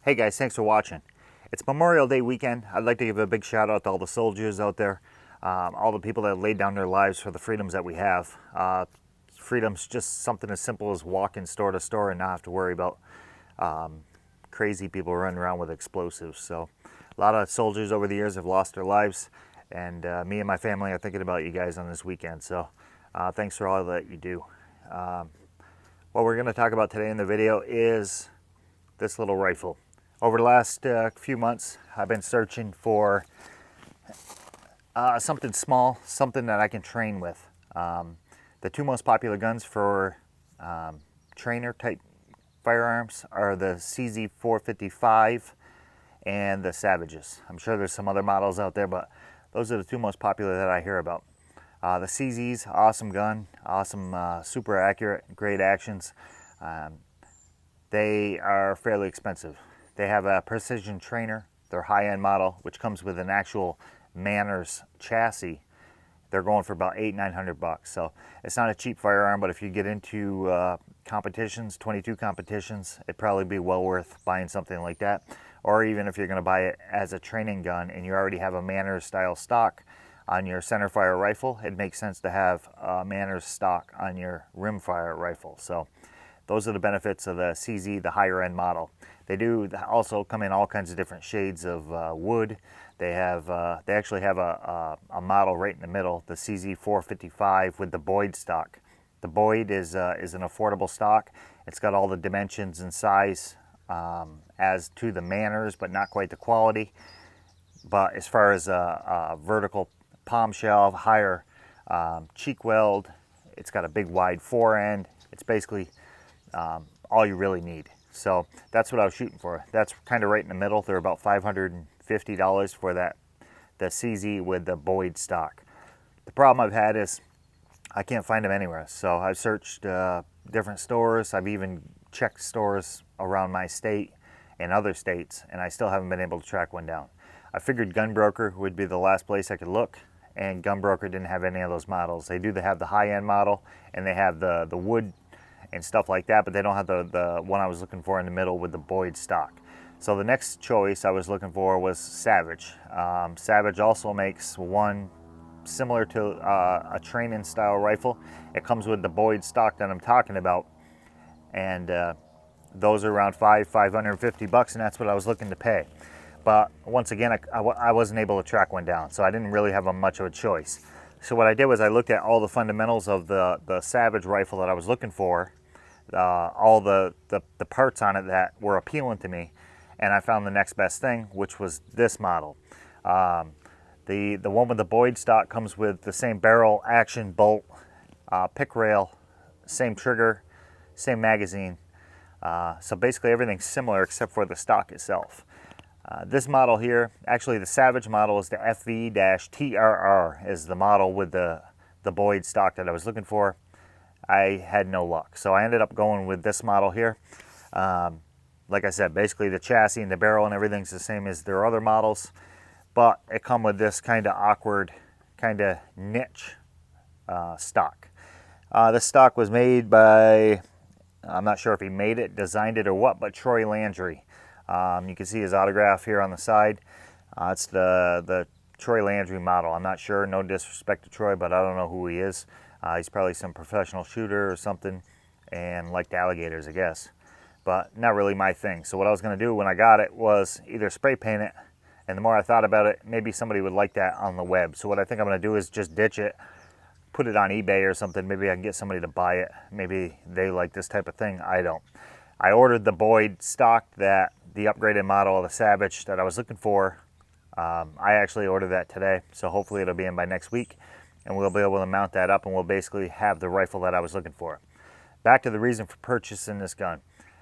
Hey guys, thanks for watching. It's Memorial Day weekend. I'd like to give a big shout out to all the soldiers out there, all the people that laid down their lives for the freedoms that we have. Freedom's just something as simple as walking store to store and not have to worry about crazy people running around with explosives. So a lot of soldiers over the years have lost their lives, and me and my family are thinking about you guys on this weekend. So thanks for all that you do. What we're going to talk about today in the video is this little rifle. Over the last few months, I've been searching for something small, something that I can train with. The two most popular guns for trainer type firearms are the CZ455 and the Savages. I'm sure there's some other models out there, but those are the two most popular that I hear about. The CZ's awesome gun, awesome, super accurate, great actions. They are fairly expensive. They have a precision trainer, their high-end model, which comes with an actual Manners chassis. They're going for about $800-900. So it's not a cheap firearm, but if you get into competitions, 22 competitions, it'd probably be well worth buying something like that. Or even if you're going to buy it as a training gun and you already have a Manners style stock on your centerfire rifle, it makes sense to have a Manners stock on your rimfire rifle. So those are the benefits of the CZ, the higher end model. They do also come in all kinds of different shades of wood. They actually have a model right in the middle, the CZ455 with the Boyd stock. The Boyd is an affordable stock. It's got all the dimensions and size as to the Manners, but not quite the quality. But as far as a vertical palm shell, higher cheek weld, it's got a big wide fore end. It's basically all you really need. So that's what I was shooting for. That's kind of right in the middle. They're about $550 for the CZ with the Boyd stock. The problem I've had is I can't find them anywhere. So I've searched different stores. I've even checked stores around my state and other states, and I still haven't been able to track one down. I figured Gunbroker would be the last place I could look, and Gunbroker didn't have any of those models. They do have the high-end model, and they have the wood and stuff like that, but they don't have the one I was looking for in the middle with the Boyd stock. So the next choice I was looking for was Savage. Savage also makes one similar to a training style rifle. It comes with the Boyd stock that I'm talking about, and those are around $550, and that's what I was looking to pay. But once again, I wasn't able to track one down, so I didn't really have much of a choice. So what I did was I looked at all the fundamentals of the Savage rifle that I was looking for, all the parts on it that were appealing to me, and I found the next best thing, which was this model. The one with the Boyd stock comes with the same barrel, action, bolt, pick rail, same trigger, same magazine. So basically everything's similar except for the stock itself. This model here, actually the Savage model, is the FV-TRR is the model with the Boyd stock that I was looking for. I had no luck, so I ended up going with this model here. Like I said, basically the chassis and the barrel and everything's the same as their other models, but it come with this kind of awkward, kind of niche stock. This stock was made by, I'm not sure if he made it, designed it, or what, but Troy Landry. You can see his autograph here on the side. It's the Troy Landry model. I'm not sure, no disrespect to Troy, but I don't know who he is. He's probably some professional shooter or something and liked alligators, I guess. But not really my thing. So what I was going to do when I got it was either spray paint it, and the more I thought about it, maybe somebody would like that on the web. So what I think I'm going to do is just ditch it, put it on eBay or something. Maybe I can get somebody to buy it. Maybe they like this type of thing. I don't. I ordered the Boyd stock, the upgraded model of the Savage that I was looking for. I actually ordered that today, so hopefully it'll be in by next week, and we'll be able to mount that up, and we'll basically have the rifle that I was looking for. Back to the reason for purchasing this gun.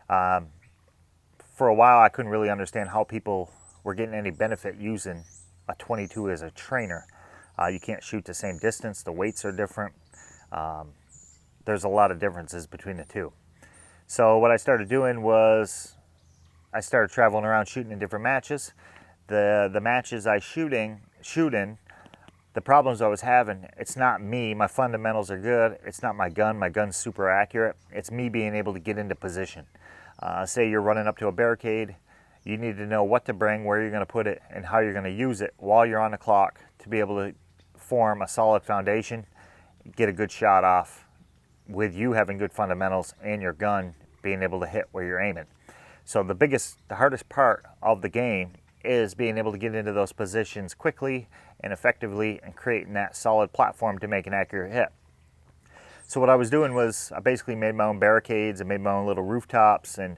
For a while, I couldn't really understand how people were getting any benefit using a 22 as a trainer. You can't shoot the same distance. The weights are different. There's a lot of differences between the two. So what I started doing was I started traveling around shooting in different matches. The matches I shoot in, the problems I was having, it's not me. My fundamentals are good. It's not my gun. My gun's super accurate. It's me being able to get into position. Say you're running up to a barricade, You need to know what to bring, where you're going to put it, and how you're going to use it while you're on the clock to be able to form a solid foundation, get a good shot off with you having good fundamentals and your gun being able to hit where you're aiming. So the hardest part of the game is being able to get into those positions quickly and effectively and creating that solid platform to make an accurate hit. So what I was doing was I basically made my own barricades and made my own little rooftops, and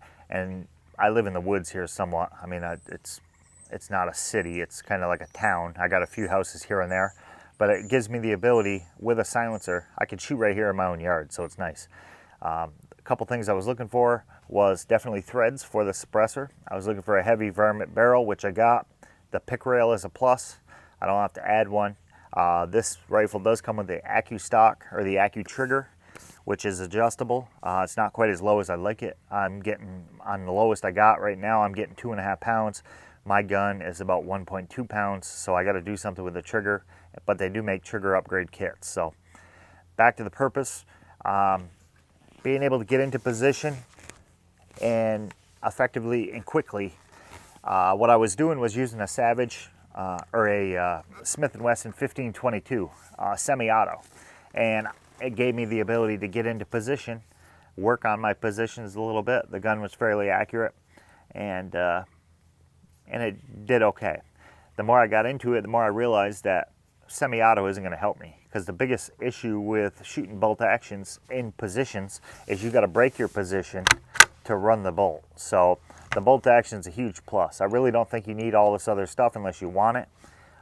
I live in the woods here somewhat. I mean, it's not a city, it's kind of like a town. I got a few houses here and there, but it gives me the ability with a silencer, I could shoot right here in my own yard, so it's nice. A couple things I was looking for was definitely threads for the suppressor. I was looking for a heavy varmint barrel, which I got. The pick rail is a plus. I don't have to add one. This rifle does come with the Accu stock, or the Accu trigger, which is adjustable. It's not quite as low as I'd like it. I'm getting, on the lowest I got right now, I'm getting 2.5 pounds. My gun is about 1.2 pounds, so I got to do something with the trigger, but they do make trigger upgrade kits. So back to the purpose, being able to get into position and effectively and quickly. What I was doing was using a Savage or a Smith & Wesson 1522 semi-auto, and it gave me the ability to get into position, work on my positions a little bit. The gun was fairly accurate, and it did okay. The more I got into it, the more I realized that semi-auto isn't going to help me, because the biggest issue with shooting bolt actions in positions is you got to break your position to run the bolt. So the bolt action is a huge plus. I really don't think you need all this other stuff unless you want it.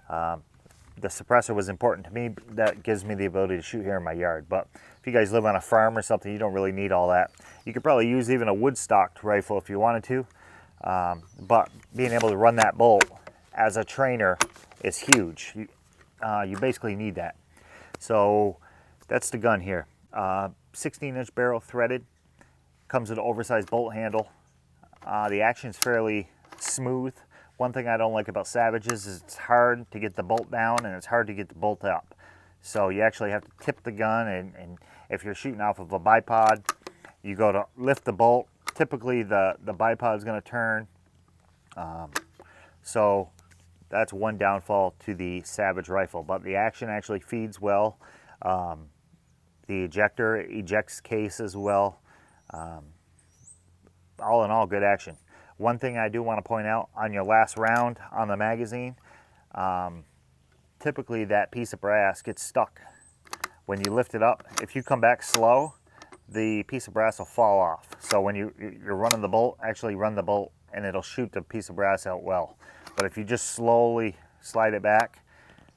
The suppressor was important to me. That gives me the ability to shoot here in my yard. But if you guys live on a farm or something, you don't really need all that. You could probably use even a wood stocked rifle if you wanted to. But being able to run that bolt as a trainer is huge. You basically need that. So that's the gun here. 16-inch barrel threaded. Comes with an oversized bolt handle. The action's fairly smooth. One thing I don't like about Savages is it's hard to get the bolt down and it's hard to get the bolt up. So you actually have to tip the gun, and if you're shooting off of a bipod, you go to lift the bolt. Typically the bipod is going to turn. So that's one downfall to the Savage rifle, but the action actually feeds well. The ejector ejects case as well. All in all, good action. One thing I do want to point out, on your last round on the magazine, typically that piece of brass gets stuck. When you lift it up, if you come back slow, the piece of brass will fall off. So when you're running the bolt, actually run the bolt and it'll shoot the piece of brass out well. But if you just slowly slide it back,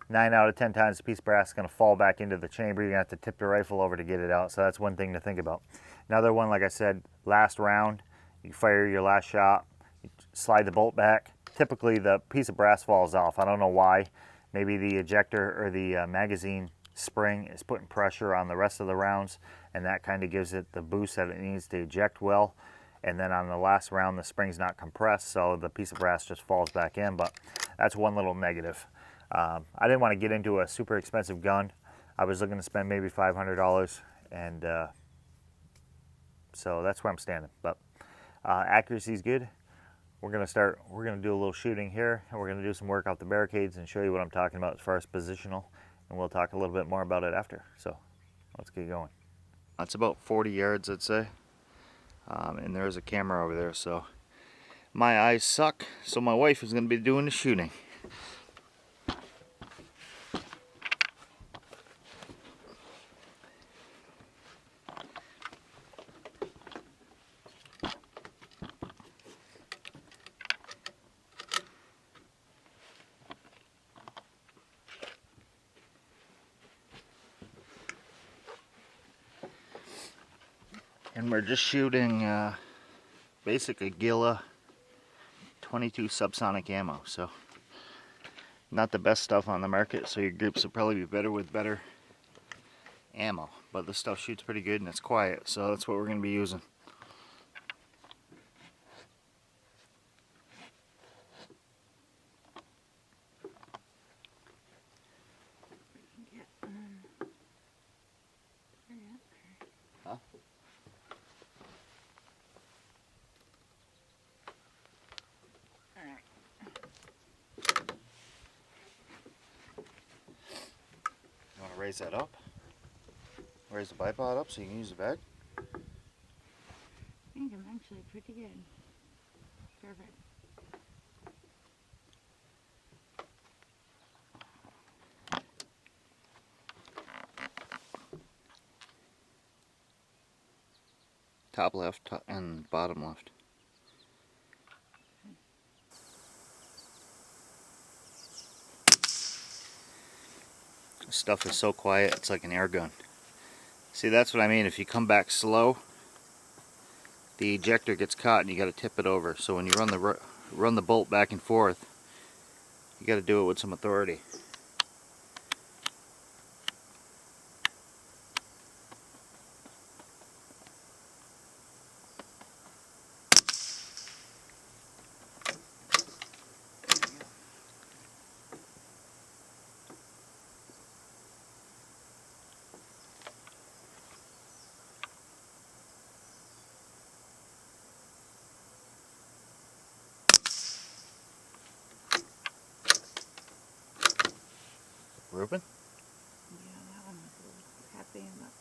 9 out of 10 times the piece of brass is going to fall back into the chamber. You're going to have to tip the rifle over to get it out. So that's one thing to think about. Another one, like I said, last round, you fire your last shot, you slide the bolt back. Typically the piece of brass falls off. I don't know why. Maybe the ejector or the magazine spring is putting pressure on the rest of the rounds, and that kind of gives it the boost that it needs to eject well. And then on the last round, the spring's not compressed, so the piece of brass just falls back in. But that's one little negative. I didn't want to get into a super expensive gun. I was looking to spend maybe $500, and so that's where I'm standing. But accuracy is good. We're gonna do a little shooting here, and we're gonna do some work off the barricades and show you what I'm talking about as far as positional, and we'll talk a little bit more about it after. So let's get going. That's about 40 yards, I'd say. And there's a camera over there, so my eyes suck, so my wife is going to be doing the shooting. And we're just shooting basically Gila 22 subsonic ammo, so not the best stuff on the market, so your groups will probably be better with better ammo, but this stuff shoots pretty good and it's quiet, so that's what we're going to be using. raise that up. Raise the bipod up so you can use the bag. I think I'm actually pretty good. Perfect. Top left and bottom left. This stuff is so quiet, it's like an air gun. See, that's what I mean. If you come back slow, the ejector gets caught and you got to tip it over. So when you run the bolt back and forth, you got to do it with some authority. Ruben? Yeah, that one was a little happy, but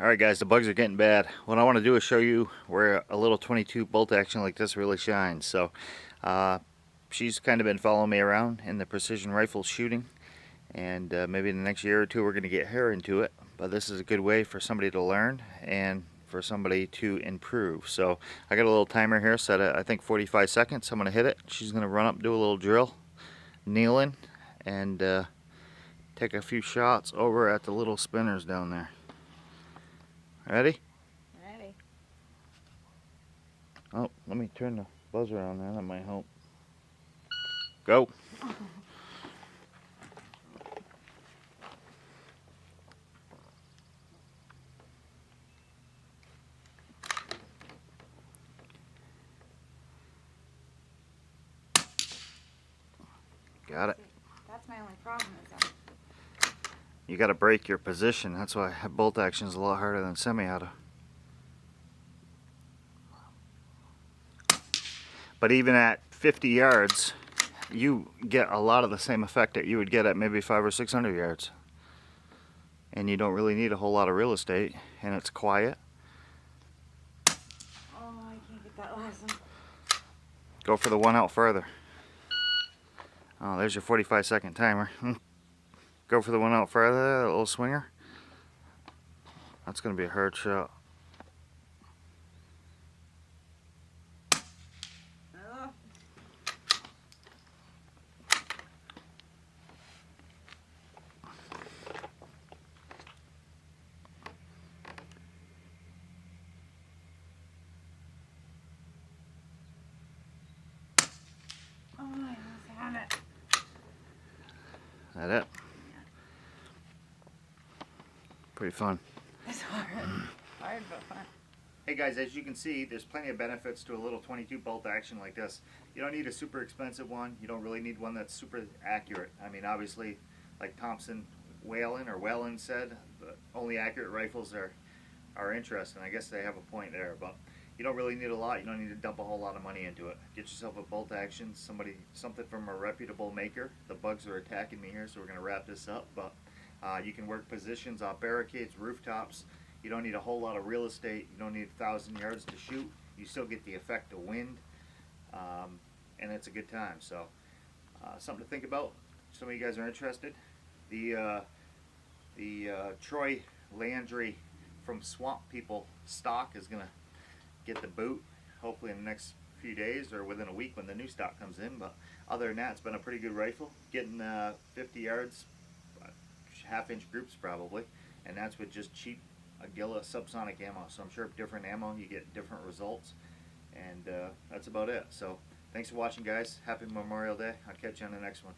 Alright guys, the bugs are getting bad. What I want to do is show you where a little 22 bolt action like this really shines. So she's kind of been following me around in the precision rifle shooting, and maybe in the next year or two we're going to get her into it. But this is a good way for somebody to learn and for somebody to improve. So I got a little timer here set at I think 45 seconds. I'm going to hit it. She's going to run up, do a little drill, kneeling, and take a few shots over at the little spinners down there. Ready? ready. Oh, let me turn the buzzer on there, that might help. Go. Got it. That's my only problem is that You got to break your position. That's why bolt action is a lot harder than semi-auto. But even at 50 yards, you get a lot of the same effect that you would get at maybe 500 or 600 yards. And you don't really need a whole lot of real estate, and it's quiet. oh, I can't get that last one. Go for the one out further. Oh, there's your 45-second timer. Go for the one out further, that little swinger. That's going to be a hard shot. Oh. Oh, I almost had it. That it? Pretty fun. It's hard. Hard but fun. Hey guys, as you can see, there's plenty of benefits to a little 22 bolt action like this. You don't need a super expensive one. You don't really need one that's super accurate. I mean, obviously, like Thompson Whalen said, the only accurate rifles are interesting. I guess they have a point there, but You don't really need a lot. You don't need to dump a whole lot of money into it. Get yourself a bolt action, something from a reputable maker. The bugs are attacking me here, so we're going to wrap this up. But you can work positions off barricades, rooftops. You don't need a whole lot of real estate. You don't need 1,000 yards to shoot. You still get the effect of wind, and it's a good time. So something to think about. Some of you guys are interested. The Troy Landry from Swamp People stock is going to get the boot hopefully in the next few days or within a week when the new stock comes in. But other than that, it's been a pretty good rifle, getting 50 yards, half-inch groups probably, and that's with just cheap Aguila subsonic ammo. So I'm sure different ammo you get different results, and that's about it. So thanks for watching, guys. Happy Memorial Day. I'll catch you on the next one.